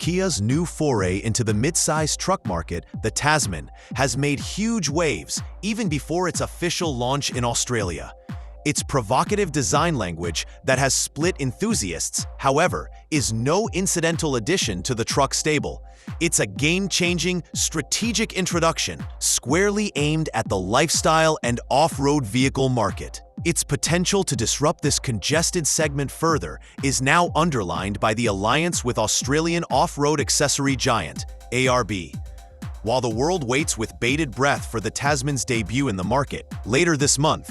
Kia's new foray into the mid-size truck market, the Tasman, has made huge waves even before its official launch in Australia. Its provocative design language that has split enthusiasts, however, is no incidental addition to the truck stable. It's a game-changing, strategic introduction squarely aimed at the lifestyle and off-road vehicle market. Its potential to disrupt this congested segment further is now underlined by the alliance with Australian off-road accessory giant, ARB. While the world waits with bated breath for the Tasman's debut in the market later this month,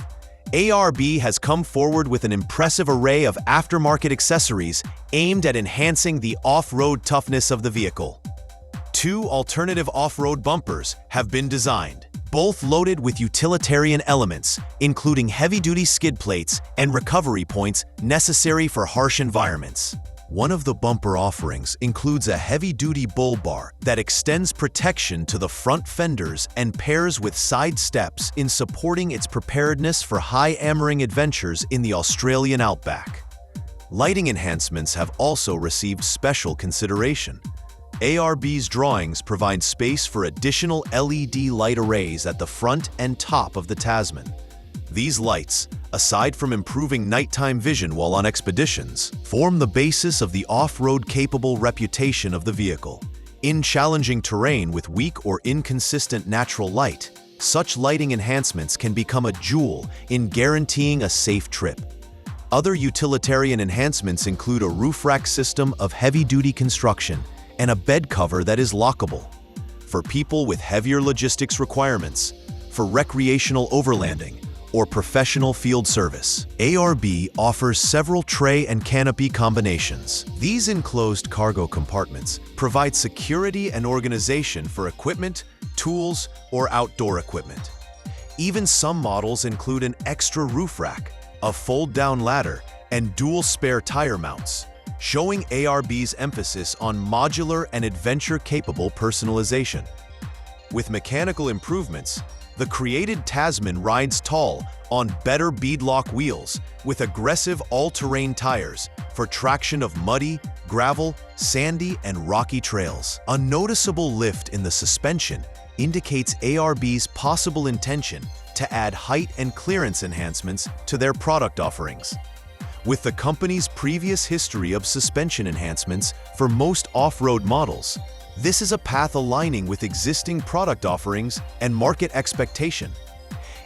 ARB has come forward with an impressive array of aftermarket accessories aimed at enhancing the off-road toughness of the vehicle. Two alternative off-road bumpers have been designed, both loaded with utilitarian elements, including heavy-duty skid plates and recovery points necessary for harsh environments. One of the bumper offerings includes a heavy-duty bull bar that extends protection to the front fenders and pairs with side steps in supporting its preparedness for high-hammering adventures in the Australian outback. Lighting enhancements have also received special consideration. ARB's drawings provide space for additional LED light arrays at the front and top of the Tasman. These lights, aside from improving nighttime vision while on expeditions, form the basis of the off-road capable reputation of the vehicle. In challenging terrain with weak or inconsistent natural light, such lighting enhancements can become a jewel in guaranteeing a safe trip. Other utilitarian enhancements include a roof rack system of heavy-duty construction and a bed cover that is lockable. For people with heavier logistics requirements, for recreational overlanding, or professional field service, ARB offers several tray and canopy combinations. These enclosed cargo compartments provide security and organization for equipment, tools, or outdoor equipment. Even some models include an extra roof rack, a fold-down ladder, and dual spare tire mounts, showing ARB's emphasis on modular and adventure-capable personalization. With mechanical improvements, the created Tasman rides tall on better beadlock wheels with aggressive all-terrain tires for traction of muddy, gravel, sandy, and rocky trails. A noticeable lift in the suspension indicates ARB's possible intention to add height and clearance enhancements to their product offerings. With the company's previous history of suspension enhancements for most off-road models, this is a path aligning with existing product offerings and market expectation.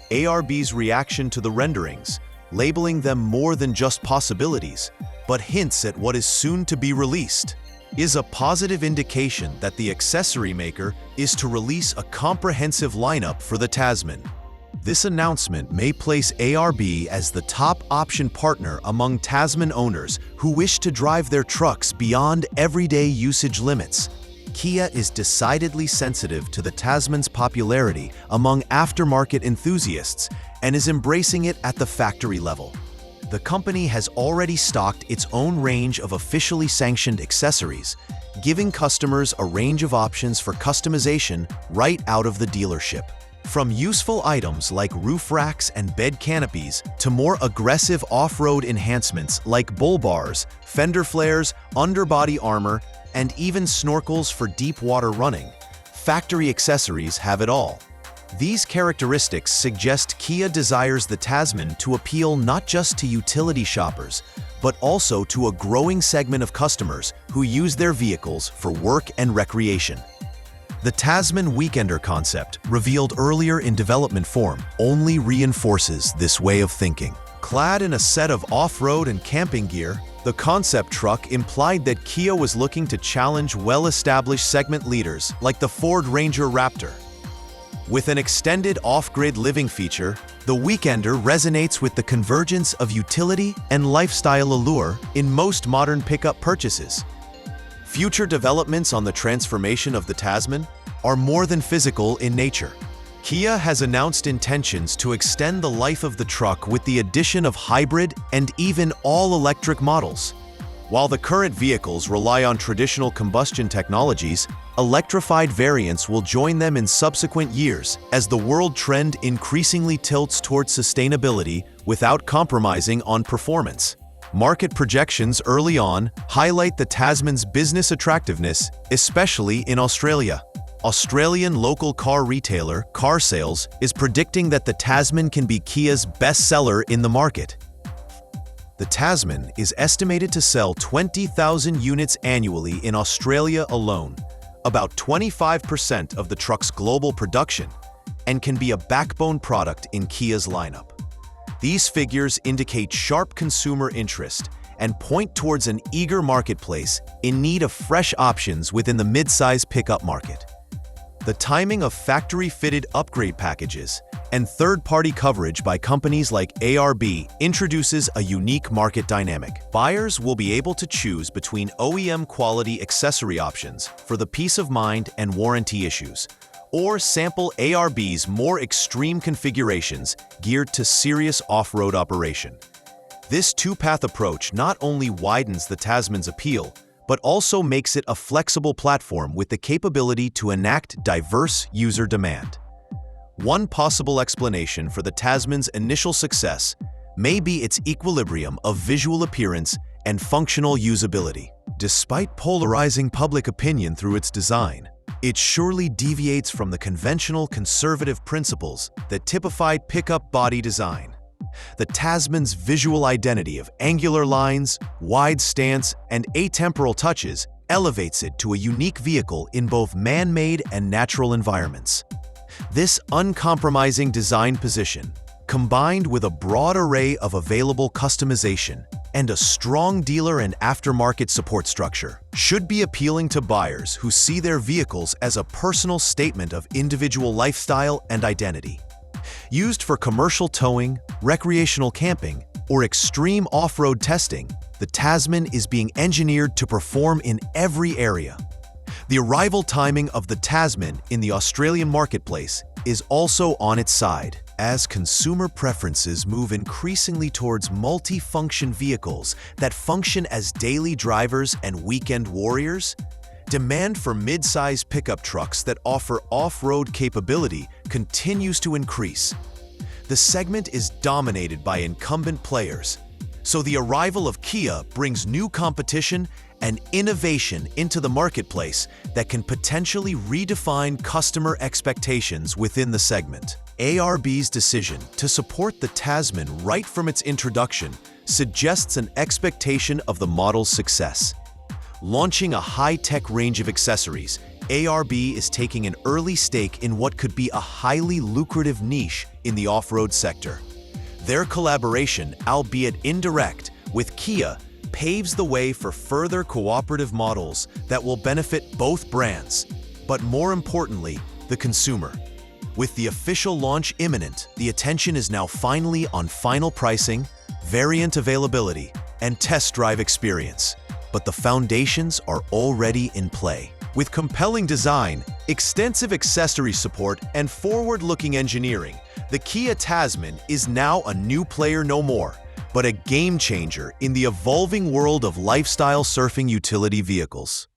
ARB's reaction to the renderings, labeling them more than just possibilities, but hints at what is soon to be released, is a positive indication that the accessory maker is to release a comprehensive lineup for the Tasman. This announcement may place ARB as the top option partner among Tasman owners who wish to drive their trucks beyond everyday usage limits. Kia is decidedly sensitive to the Tasman's popularity among aftermarket enthusiasts and is embracing it at the factory level. The company has already stocked its own range of officially sanctioned accessories, giving customers a range of options for customization right out of the dealership. From useful items like roof racks and bed canopies to more aggressive off-road enhancements like bull bars, fender flares, underbody armor, and even snorkels for deep water running, factory accessories have it all. These characteristics suggest Kia desires the Tasman to appeal not just to utility shoppers, but also to a growing segment of customers who use their vehicles for work and recreation. The Tasman Weekender concept, revealed earlier in development form, only reinforces this way of thinking. Clad in a set of off-road and camping gear, the concept truck implied that Kia was looking to challenge well-established segment leaders like the Ford Ranger Raptor. With an extended off-grid living feature, the Weekender resonates with the convergence of utility and lifestyle allure in most modern pickup purchases. Future developments on the transformation of the Tasman are more than physical in nature. Kia has announced intentions to extend the life of the truck with the addition of hybrid and even all-electric models. While the current vehicles rely on traditional combustion technologies, electrified variants will join them in subsequent years as the world trend increasingly tilts towards sustainability without compromising on performance. Market projections early on highlight the Tasman's business attractiveness, especially in Australia. Australian local car retailer Car Sales is predicting that the Tasman can be Kia's bestseller in the market. The Tasman is estimated to sell 20,000 units annually in Australia alone, about 25% of the truck's global production, and can be a backbone product in Kia's lineup. These figures indicate sharp consumer interest and point towards an eager marketplace in need of fresh options within the mid-size pickup market. The timing of factory-fitted upgrade packages and third-party coverage by companies like ARB introduces a unique market dynamic. Buyers will be able to choose between OEM-quality accessory options for the peace of mind and warranty issues, or sample ARB's more extreme configurations geared to serious off-road operation. This two-path approach not only widens the Tasman's appeal, but also makes it a flexible platform with the capability to enact diverse user demand. One possible explanation for the Tasman's initial success may be its equilibrium of visual appearance and functional usability. Despite polarizing public opinion through its design, it surely deviates from the conventional conservative principles that typified pickup body design. The Tasman's visual identity of angular lines, wide stance, and atemporal touches elevates it to a unique vehicle in both man-made and natural environments. This uncompromising design position, combined with a broad array of available customization and a strong dealer and aftermarket support structure, should be appealing to buyers who see their vehicles as a personal statement of individual lifestyle and identity. Used for commercial towing, recreational camping, or extreme off-road testing, the Tasman is being engineered to perform in every area. The arrival timing of the Tasman in the Australian marketplace is also on its side. As consumer preferences move increasingly towards multi-function vehicles that function as daily drivers and weekend warriors, demand for mid-size pickup trucks that offer off-road capability continues to increase. The segment is dominated by incumbent players, so the arrival of Kia brings new competition and innovation into the marketplace that can potentially redefine customer expectations within the segment. ARB's decision to support the Tasman right from its introduction suggests an expectation of the model's success. Launching a high-tech range of accessories, ARB is taking an early stake in what could be a highly lucrative niche in the off-road sector. Their collaboration, albeit indirect, with Kia paves the way for further cooperative models that will benefit both brands, but more importantly, the consumer. With the official launch imminent, the attention is now finally on final pricing, variant availability, and test drive experience. But the foundations are already in play. With compelling design, extensive accessory support, and forward-looking engineering, the Kia Tasman is now a new player no more, but a game changer in the evolving world of lifestyle surfing utility vehicles.